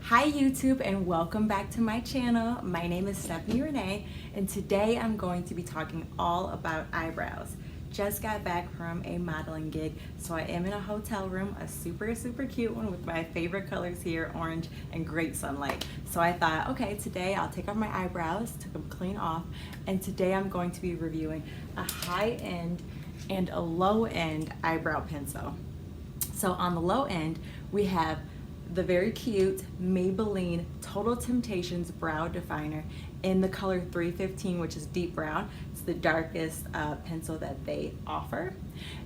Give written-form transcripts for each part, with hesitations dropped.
Hi YouTube and welcome back to my channel. My name is Stephanie Renee and today I'm going to be talking all about eyebrows. Just got back from a modeling gig, so I am in a hotel room, a super cute one with my favorite colors here, orange and great sunlight. So I thought, okay, today I'll take off my eyebrows, took them clean off, and today I'm going to be reviewing a high-end and a low-end eyebrow pencil. So on the low end, we have the very cute Maybelline Total Temptations Brow Definer in the color 315, which is deep brown. It's the darkest pencil that they offer.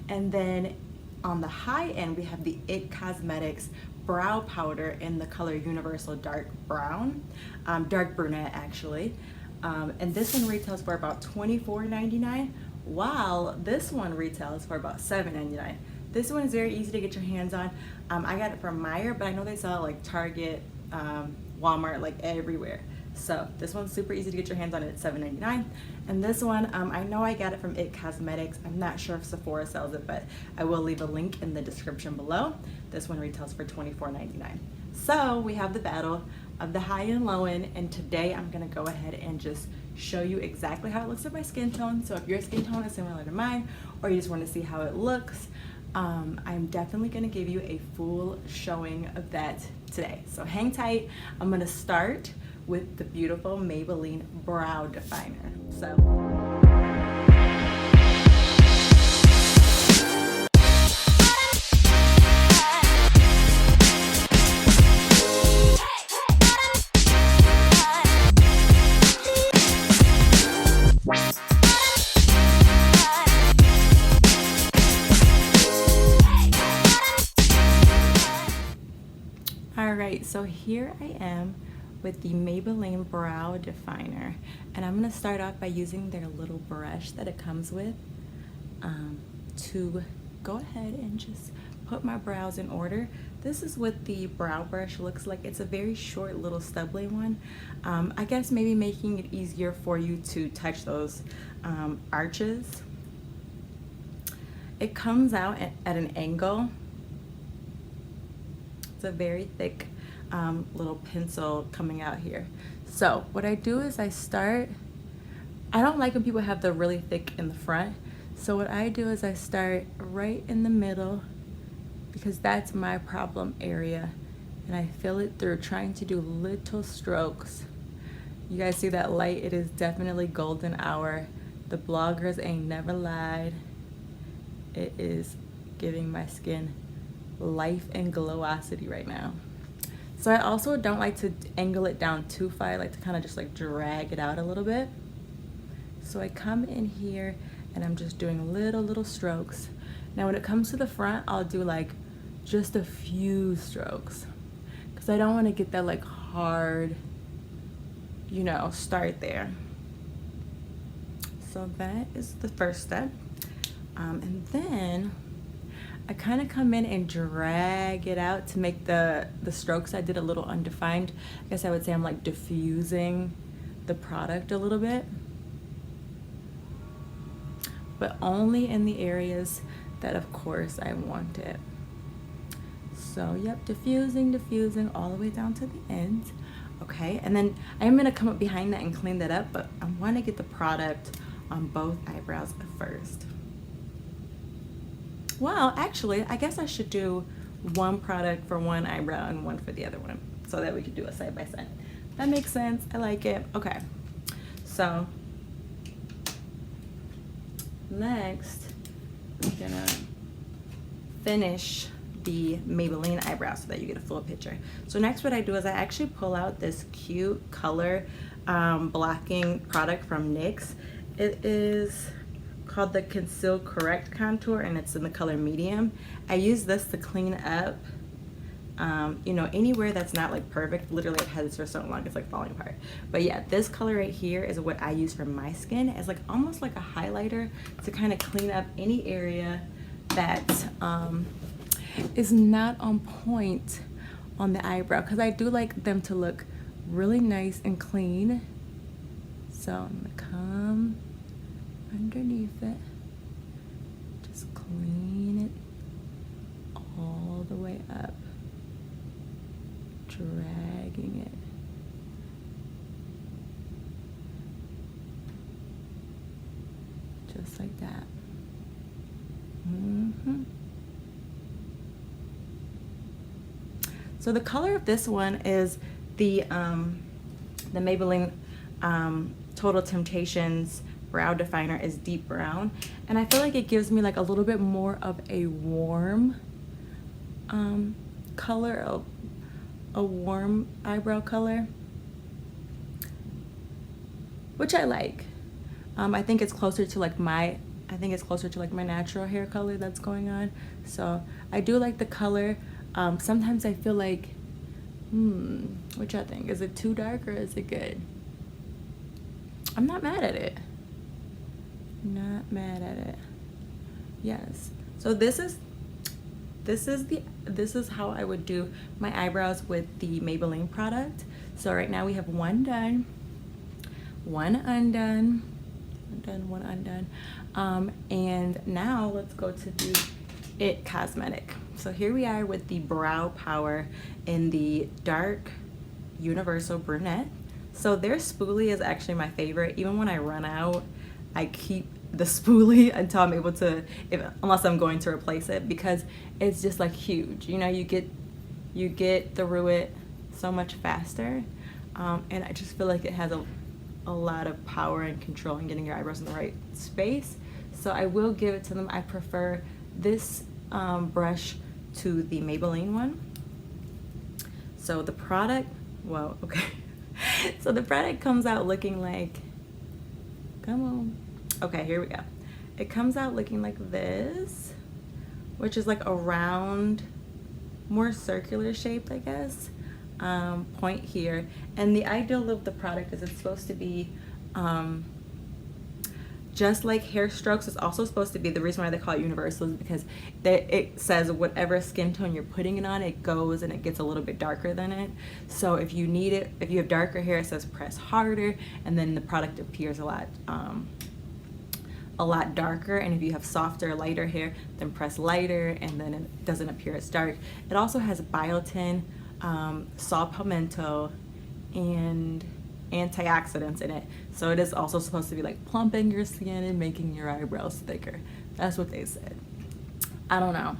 And then on the high end, we have the It Cosmetics Brow Powder in the color Universal Dark Brown, Dark Brunette actually. And this one retails for about $24.99, while this one retails for about $7.99. This one is very easy to get your hands on. I got it from Meyer, but I know they sell it like Target, Walmart, like everywhere. So this one's super easy to get your hands on. It's $7.99. And this one, I know I got it from It Cosmetics. I'm not sure if Sephora sells it, but I will leave a link in the description below. This one retails for $24.99. So we have the battle of the high and low end, and today I'm gonna go ahead and just show you exactly how it looks with my skin tone. So if your skin tone is similar to mine, or you just wanna see how it looks, I'm definitely going to give you a full showing of that today. So hang tight. I'm going to start with the beautiful Maybelline Brow Definer. Alright, so here I am with the Maybelline Brow Definer, and I'm going to start off by using their little brush that it comes with to go ahead and just put my brows in order. This is what the brow brush looks like. It's a very short little stubbly one. I guess maybe making it easier for you to touch those arches. It comes out at an angle. It's a very thick little pencil coming out here. So what I do is I don't like when people have the really thick in the front. So what I do is I start right in the middle, because that's my problem area. And I fill it through, trying to do little strokes. You guys see that light? It is definitely golden hour. The bloggers ain't never lied. It is giving my skin life and glowosity right now. So I also don't like to angle it down too far. I like to kind of just like drag it out a little bit. So I come in here and I'm just doing little strokes. Now when it comes to the front, I'll do like just a few strokes, because I don't want to get that like hard, you know, start there. So that is the first step. And then I kind of come in and drag it out to make the strokes I did a little undefined. I guess I would say I'm like diffusing the product a little bit, but only in the areas that of course I want it. So yep, diffusing all the way down to the end. Okay, and then I'm gonna come up behind that and clean that up, but I want to get the product on both eyebrows first. Well, actually, I guess I should do one product for one eyebrow and one for the other one, so that we could do a side by side. That makes sense. I like it. Okay. So next, I'm gonna finish the Maybelline eyebrow so that you get a full picture. So next, what I do is I actually pull out this cute color blocking product from NYX. It is called the Conceal Correct Contour, and it's in the color medium. I use this to clean up you know, anywhere that's not like perfect. Literally, I've had this for so long it's like falling apart. But yeah, this color right here is what I use for my skin as like almost like a highlighter to kind of clean up any area that is not on point on the eyebrow, because I do like them to look really nice and clean. So I'm gonna come underneath it, just clean it all the way up, drag dragging it. Just like that. So the color of this one is the Maybelline Total Temptations brow definer is deep brown, and I feel like it gives me like a little bit more of a warm color, a warm eyebrow color, which I like. I think it's closer to like my natural hair color that's going on, so I do like the color. Sometimes I feel like, which I think, is it too dark or is it good? I'm not mad at it. Not mad at it. Yes. So this is how I would do my eyebrows with the Maybelline product. So right now we have one done, one undone, one undone. And now let's go to the It Cosmetic. So here we are with the Brow Power in the dark universal brunette. So their spoolie is actually my favorite. Even when I run out, I keep the spoolie until I'm able to, unless I'm going to replace it, because it's just like huge. You know, you get through it so much faster, and I just feel like it has a lot of power and control in getting your eyebrows in the right space. So I will give it to them. I prefer this brush to the Maybelline one. So the product, well, okay. So the product comes out looking like, come on. Okay, here we go. It comes out looking like this, which is like a round, more circular shape, I guess, point here. And the ideal of the product is it's supposed to be just like hair strokes. It's also supposed to be, the reason why they call it universal is because it says whatever skin tone you're putting it on, it goes and it gets a little bit darker than it. So if you need it, if you have darker hair, it says press harder, and then the product appears a lot darker. And if you have softer, lighter hair, then press lighter, and then it doesn't appear as dark. It also has biotin, saw palmetto, and antioxidants in it, so it is also supposed to be like plumping your skin and making your eyebrows thicker. That's what they said. I don't know.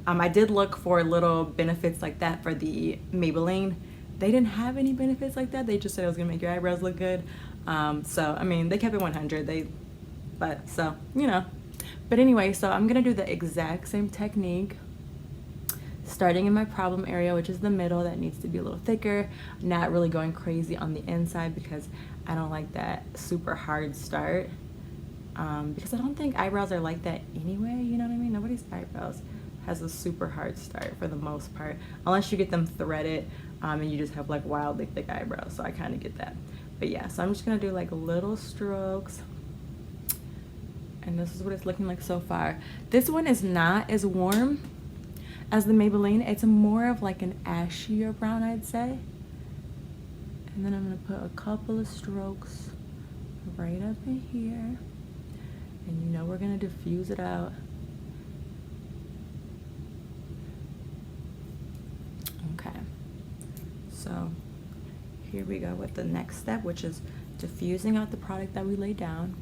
I did look for little benefits like that for the Maybelline. They didn't have any benefits like that. They just said it was gonna make your eyebrows look good. So I mean, they kept it 100. But so, you know. But anyway, so I'm gonna do the exact same technique, starting in my problem area, which is the middle. That needs to be a little thicker, not really going crazy on the inside because I don't like that super hard start, because I don't think eyebrows are like that anyway, you know what I mean? Nobody's eyebrows has a super hard start for the most part, unless you get them threaded and you just have like wildly thick eyebrows, so I kind of get that. But yeah, so I'm just gonna do like little strokes, and this is what it's looking like so far. This one is not as warm as the Maybelline. It's more of like an ashier brown, I'd say. And then I'm gonna put a couple of strokes right up in here, and you know we're gonna diffuse it out. Okay, so here we go with the next step, which is diffusing out the product that we laid down.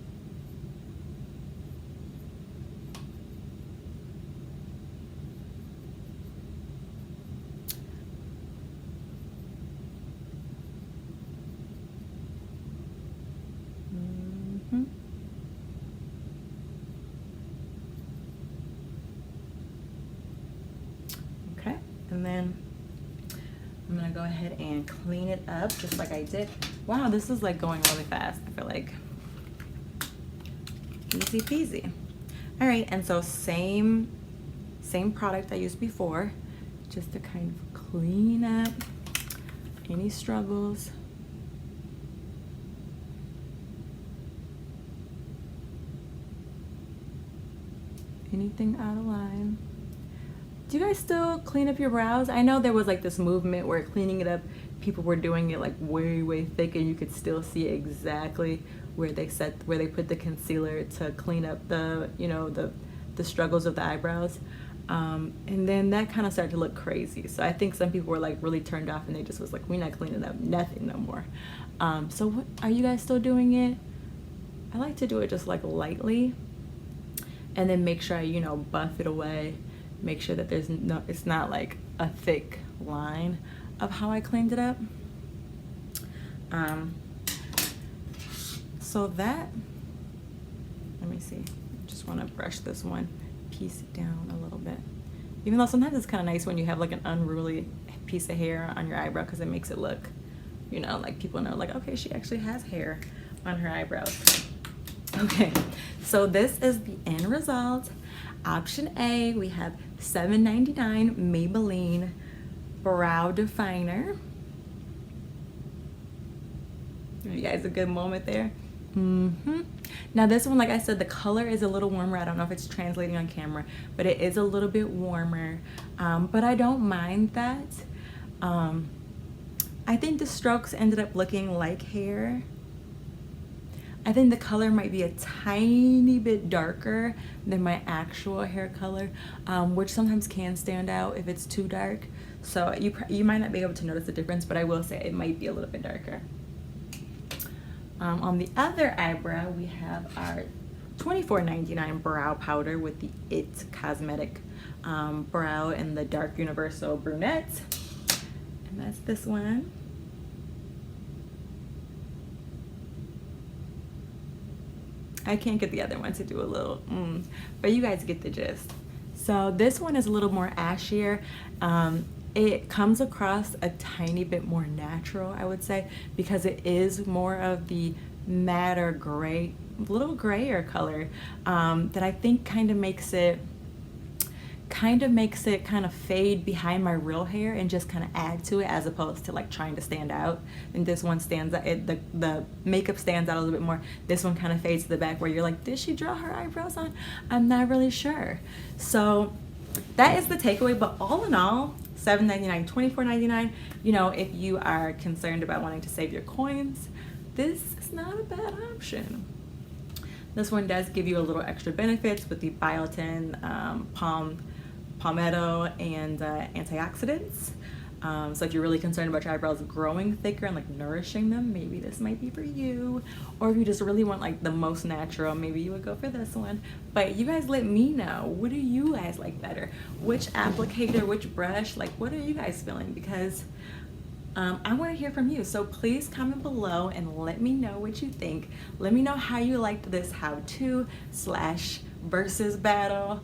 Okay, and then I'm gonna go ahead and clean it up just like I did. Wow, this is like going really fast. I feel like easy peasy. All right, and so same product I used before, just to kind of clean up any struggles. Anything out of line. Do you guys still clean up your brows? I know there was like this movement where cleaning it up, people were doing it like way thick, and you could still see exactly where they put the concealer to clean up the, you know, the struggles of the eyebrows. And then that kind of started to look crazy. So I think some people were like really turned off and they just was like, we're not cleaning up nothing no more. So what, are you guys still doing it? I like to do it just like lightly and then make sure I, you know, buff it away. Make sure that there's no, it's not like a thick line of how I cleaned it up. So that, let me see, just want to brush this one piece down a little bit. Even though sometimes it's kind of nice when you have like an unruly piece of hair on your eyebrow because it makes it look, you know, like people know like, okay, she actually has hair on her eyebrows. Okay, so this is the end result. Option A, we have $7.99 Maybelline Brow Definer. You guys, a good moment there. Now this one, like I said, the color is a little warmer. I don't know if it's translating on camera, but it is a little bit warmer. But I don't mind that. I think the strokes ended up looking like hair. I think the color might be a tiny bit darker than my actual hair color, which sometimes can stand out if it's too dark. So you might not be able to notice the difference, but I will say it might be a little bit darker. On the other eyebrow, we have our $24.99 brow powder with the It Cosmetic brow in the dark universal brunette, and that's this one. I can't get the other one to do a little, but you guys get the gist. So this one is a little more ashier. It comes across a tiny bit more natural, I would say, because it is more of the matter gray, little grayer color that I think kind of makes it kind of fade behind my real hair and just kind of add to it, as opposed to like trying to stand out. And this one stands out, the makeup stands out a little bit more. This one kind of fades to the back where you're like, did she draw her eyebrows on? I'm not really sure. So that is the takeaway. But all in all, $7.99, $24.99. You know, if you are concerned about wanting to save your coins, this is not a bad option. This one does give you a little extra benefits with the biotin, palmetto, and antioxidants. So if you're really concerned about your eyebrows growing thicker and like nourishing them, maybe this might be for you. Or if you just really want like the most natural, maybe you would go for this one. But you guys let me know, what do you guys like better? Which applicator, which brush, like what are you guys feeling? Because I want to hear from you. So please comment below and let me know what you think. Let me know how you liked this how-to / versus battle.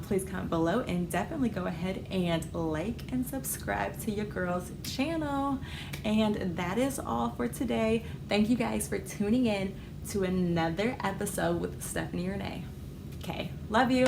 Please comment below and definitely go ahead and like and subscribe to your girl's channel. And that is all for today. Thank you guys for tuning in to another episode with Stephanie Renee. Okay, love you.